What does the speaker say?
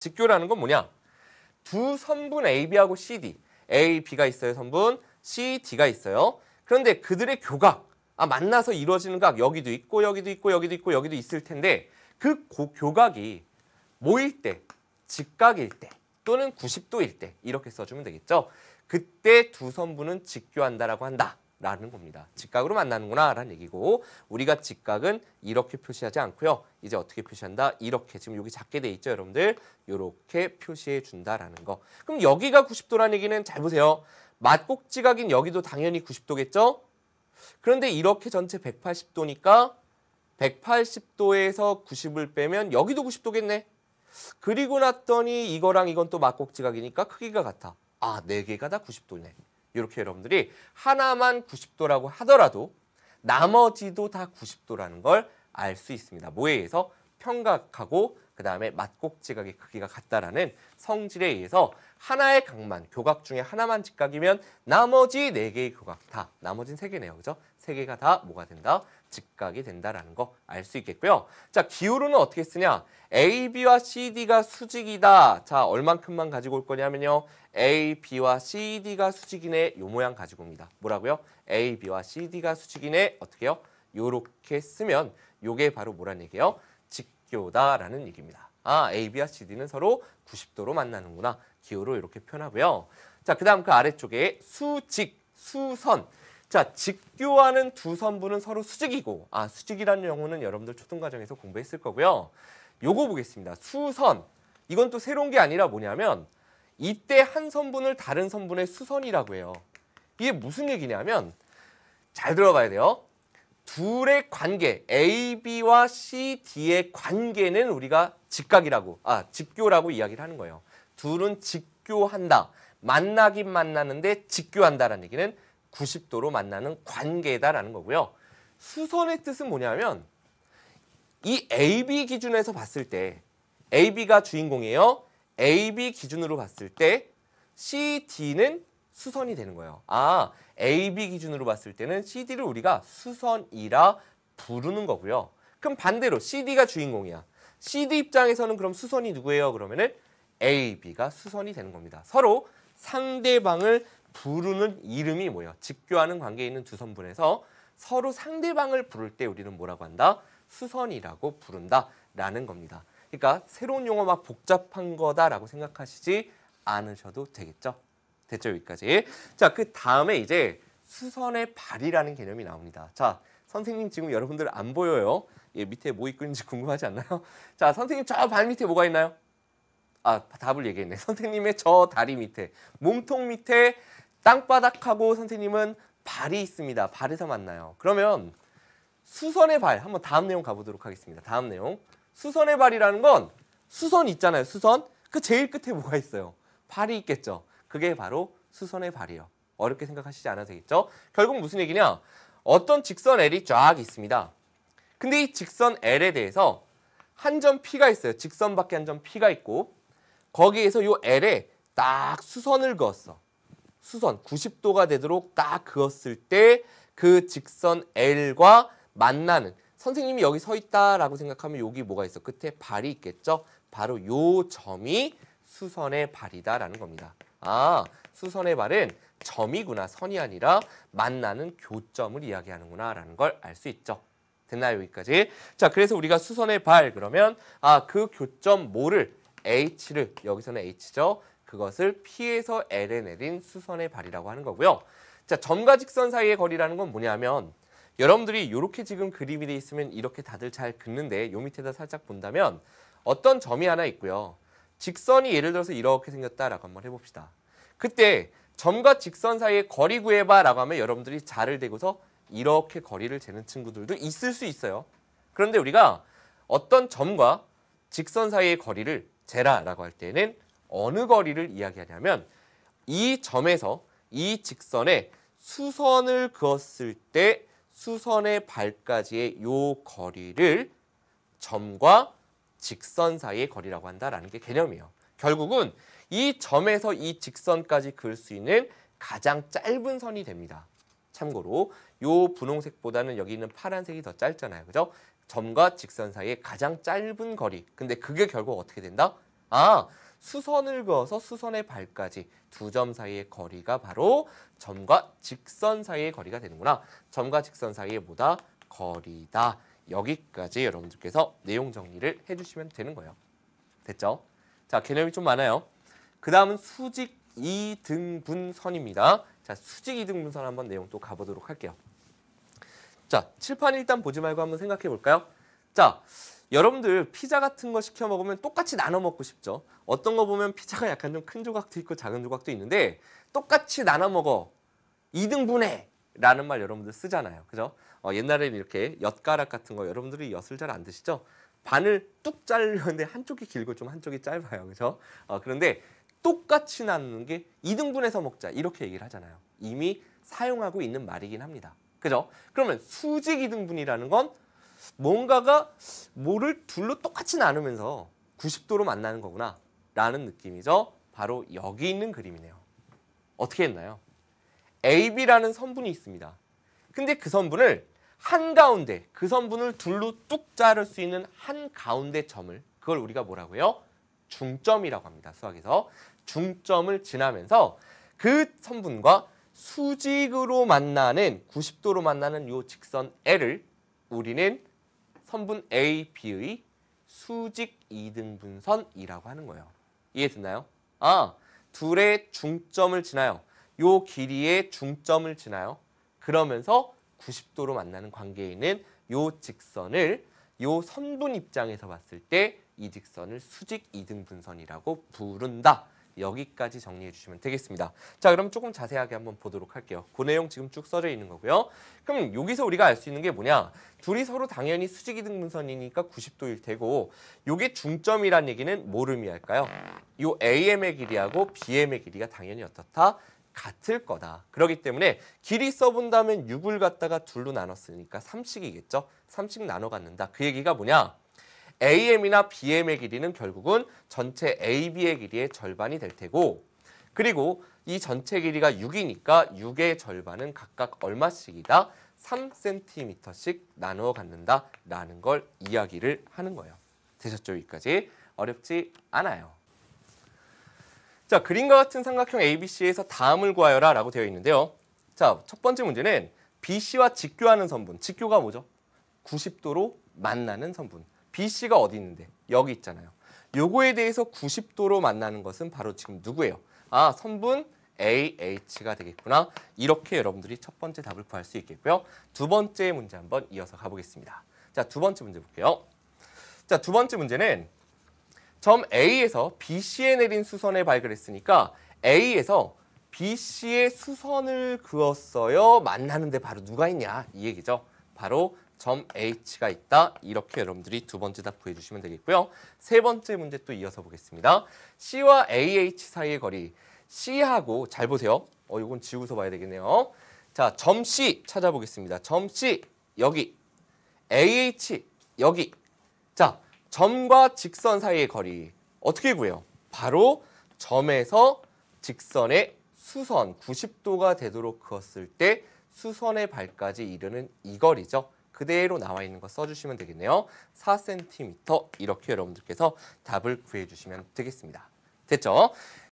직교라는 건 뭐냐? 두 선분 AB하고 CD, A, B가 있어요. 선분, C, D가 있어요. 그런데 그들의 교각, 만나서 이루어지는 각 여기도 있고 여기도 있고 여기도 있고 여기도 있을 텐데 그 교각이 뭐일 때, 직각일 때 또는 90도일 때 이렇게 써주면 되겠죠. 그때 두 선분은 직교한다라고 한다라는 겁니다. 직각으로 만나는구나 라는 얘기고 우리가 직각은 이렇게 표시하지 않고요. 이제 어떻게 표시한다? 이렇게 지금 여기 작게 돼 있죠, 여러분들. 이렇게 표시해 준다라는 거. 그럼 여기가 90도라는 얘기는 잘 보세요. 맞곡지각인 여기도 당연히 90도겠죠? 그런데 이렇게 전체 180도니까 180도에서 90을 빼면 여기도 90도겠네. 그리고 났더니 이거랑 이건 또 맞곡지각이니까 크기가 같아. 네 개가 다 90도네. 이렇게 여러분들이 하나만 90도라고 하더라도 나머지도 다 90도라는 걸 알 수 있습니다. 뭐에 의해서? 평각하고 그 다음에 맞곡지각의 크기가 같다라는 성질에 의해서 하나의 각만, 교각 중에 하나만 직각이면 나머지 4개의 교각 다, 나머지는 3개네요. 그죠? 3개가 다 뭐가 된다? 직각이 된다라는 거 알 수 있겠고요. 자, 기호로는 어떻게 쓰냐? AB와 CD가 수직이다. 자, 얼만큼만 가지고 올 거냐면요. A, B와 CD가 수직이네. 요 모양 가지고 옵니다. 뭐라고요? A, B와 CD가 수직이네. 어떻게 해요? 요렇게 쓰면 요게 바로 뭐란 얘기예요? 직교다라는 얘기입니다. A, B와 CD는 서로 90도로 만나는구나. 기호로 이렇게 표현하고요. 자, 그 다음 그 아래쪽에 수직, 수선. 자, 직교하는 두 선분은 서로 수직이고, 수직이라는 용어는 여러분들 초등과정에서 공부했을 거고요. 요거 보겠습니다. 수선. 이건 또 새로운 게 아니라 뭐냐면 이때 한 선분을 다른 선분의 수선이라고 해요. 이게 무슨 얘기냐면 잘 들어봐야 돼요. 둘의 관계, A, B와 C, D의 관계는 우리가 직각이라고, 직교라고 이야기를 하는 거예요. 둘은 직교한다. 만나긴 만나는데 직교한다라는 얘기는 90도로 만나는 관계다라는 거고요. 수선의 뜻은 뭐냐면 이 AB 기준에서 봤을 때 AB가 주인공이에요. AB 기준으로 봤을 때 CD는 수선이 되는 거예요. AB 기준으로 봤을 때는 CD를 우리가 수선이라 부르는 거고요. 그럼 반대로 CD가 주인공이야. CD 입장에서는 그럼 수선이 누구예요? 그러면은 AB가 수선이 되는 겁니다. 서로 상대방을 부르는 이름이 뭐예요? 직교하는 관계에 있는 두 선분에서 서로 상대방을 부를 때 우리는 뭐라고 한다? 수선이라고 부른다라는 겁니다. 그러니까 새로운 용어 막 복잡한 거다라고 생각하시지 않으셔도 되겠죠? 됐죠? 여기까지. 자, 그 다음에 이제 수선의 발이라는 개념이 나옵니다. 자, 선생님 지금 여러분들 안 보여요? 밑에 뭐 있고 있는지 궁금하지 않나요? 자, 선생님 저 발 밑에 뭐가 있나요? 답을 얘기했네. 선생님의 저 다리 밑에, 몸통 밑에 땅바닥하고 선생님은 발이 있습니다. 발에서 만나요. 그러면 수선의 발, 한번 다음 내용 가보도록 하겠습니다. 다음 내용. 수선의 발이라는 건 수선 있잖아요. 수선. 그 제일 끝에 뭐가 있어요? 발이 있겠죠. 그게 바로 수선의 발이에요. 어렵게 생각하시지 않아도 되겠죠. 결국 무슨 얘기냐? 어떤 직선 L이 쫙 있습니다. 근데 이 직선 L에 대해서 한 점 P가 있어요. 직선 밖에 한 점 P가 있고 거기에서 요 L에 딱 수선을 그었어. 수선 90도가 되도록 딱 그었을 때 그 직선 L과 만나는, 선생님이 여기 서 있다라고 생각하면 여기 뭐가 있어? 끝에 발이 있겠죠? 바로 요 점이 수선의 발이다라는 겁니다. 수선의 발은 점이구나, 선이 아니라 만나는 교점을 이야기하는구나 라는 걸 알 수 있죠. 됐나요? 여기까지. 자, 그래서 우리가 수선의 발 그러면 그 교점 뭐를? H를, 여기서는 H죠. 그것을 P에서 L에 내린 수선의 발이라고 하는 거고요. 자, 점과 직선 사이의 거리라는 건 뭐냐면 여러분들이 이렇게 지금 그림이 돼 있으면 이렇게 다들 잘 긋는데 요 밑에다 살짝 본다면 어떤 점이 하나 있고요. 직선이 예를 들어서 이렇게 생겼다라고 한번 해봅시다. 그때 점과 직선 사이의 거리 구해봐라고 하면 여러분들이 자를 대고서 이렇게 거리를 재는 친구들도 있을 수 있어요. 그런데 우리가 어떤 점과 직선 사이의 거리를 재라라고 할 때는 어느 거리를 이야기하냐면 이 점에서 이 직선에 수선을 그었을 때 수선의 발까지의 요 거리를 점과 직선 사이의 거리라고 한다라는 게 개념이에요. 결국은 이 점에서 이 직선까지 그을 수 있는 가장 짧은 선이 됩니다. 참고로 요 분홍색보다는 여기 있는 파란색이 더 짧잖아요. 그죠? 점과 직선 사이의 가장 짧은 거리. 근데 그게 결국 어떻게 된다? 아, 수선을 그어서 수선의 발까지 두 점 사이의 거리가 바로 점과 직선 사이의 거리가 되는구나. 점과 직선 사이의 뭐다? 거리다. 여기까지 여러분들께서 내용 정리를 해주시면 되는 거예요. 됐죠? 자, 개념이 좀 많아요. 그 다음은 수직 이등분선입니다. 자, 수직 이등분선 한번 내용 또 가보도록 할게요. 자, 칠판 일단 보지 말고 한번 생각해 볼까요? 자, 여러분들 피자 같은 거 시켜 먹으면 똑같이 나눠 먹고 싶죠. 어떤 거 보면 피자가 약간 좀 큰 조각도 있고 작은 조각도 있는데 똑같이 나눠 먹어. 2등분해 라는 말 여러분들 쓰잖아요. 그죠? 옛날에는 이렇게 엿가락 같은 거 여러분들이 엿을 잘 안 드시죠? 반을 뚝 자르려는데 한쪽이 길고 좀 한쪽이 짧아요. 그죠? 그런데 똑같이 나누는 게 2등분해서 먹자 이렇게 얘기를 하잖아요. 이미 사용하고 있는 말이긴 합니다. 그죠? 그러면 수직 2등분이라는 건 뭔가가 뭐를 둘로 똑같이 나누면서 90도로 만나는 거구나 라는 느낌이죠. 바로 여기 있는 그림이네요. 어떻게 했나요? AB라는 선분이 있습니다. 근데 그 선분을 한가운데, 그 선분을 둘로 뚝 자를 수 있는 한가운데 점을, 그걸 우리가 뭐라고요? 중점이라고 합니다. 수학에서. 중점을 지나면서 그 선분과 수직으로 만나는, 90도로 만나는 이 직선 L을 우리는 선분 A, B의 수직 이등분선이라고 하는 거예요. 이해됐나요? 둘의 중점을 지나요. 요 길이의 중점을 지나요. 그러면서 90도로 만나는 관계에 있는 요 직선을 요 선분 입장에서 봤을 때 이 직선을 수직 이등분선이라고 부른다. 여기까지 정리해 주시면 되겠습니다. 자, 그럼 조금 자세하게 한번 보도록 할게요. 그 내용 지금 쭉 써져 있는 거고요. 그럼 여기서 우리가 알 수 있는 게 뭐냐? 둘이 서로 당연히 수직 이등분선이니까 90도일 테고 요게 중점이란 얘기는 뭘 의미할까요? 요 AM의 길이하고 BM의 길이가 당연히 어떻다? 같을 거다. 그렇기 때문에 길이 써본다면 6을 갖다가 둘로 나눴으니까 3씩이겠죠? 3씩 나눠 갖는다. 그 얘기가 뭐냐? AM이나 BM의 길이는 결국은 전체 AB의 길이의 절반이 될 테고 그리고 이 전체 길이가 6이니까 6의 절반은 각각 얼마씩이다? 3cm씩 나누어 갖는다라는 걸 이야기를 하는 거예요. 되셨죠? 여기까지? 어렵지 않아요. 자, 그림과 같은 삼각형 ABC에서 다음을 구하여라 라고 되어 있는데요. 자, 첫 번째 문제는 BC와 직교하는 선분. 직교가 뭐죠? 90도로 만나는 선분. BC가 어디 있는데? 여기 있잖아요. 요거에 대해서 90도로 만나는 것은 바로 지금 누구예요? 선분 AH가 되겠구나. 이렇게 여러분들이 첫 번째 답을 구할 수 있겠고요. 두 번째 문제 한번 이어서 가보겠습니다. 자, 두 번째 문제 볼게요. 자, 두 번째 문제는 점 A에서 BC에 내린 수선을 발견했으니까 A에서 BC의 수선을 그었어요. 만나는데 바로 누가 있냐? 이 얘기죠. 바로 점 H가 있다. 이렇게 여러분들이 두 번째 답 구해주시면 되겠고요. 세 번째 문제 또 이어서 보겠습니다. C와 AH 사이의 거리. C하고 잘 보세요. 이건 지우서 봐야 되겠네요. 자, 점 C 찾아보겠습니다. 점 C 여기. AH 여기. 자, 점과 직선 사이의 거리 어떻게 구해요? 바로 점에서 직선의 수선 90도가 되도록 그었을 때 수선의 발까지 이르는 이 거리죠. 그대로 나와 있는 거 써주시면 되겠네요. 4cm 이렇게 여러분들께서 답을 구해주시면 되겠습니다. 됐죠?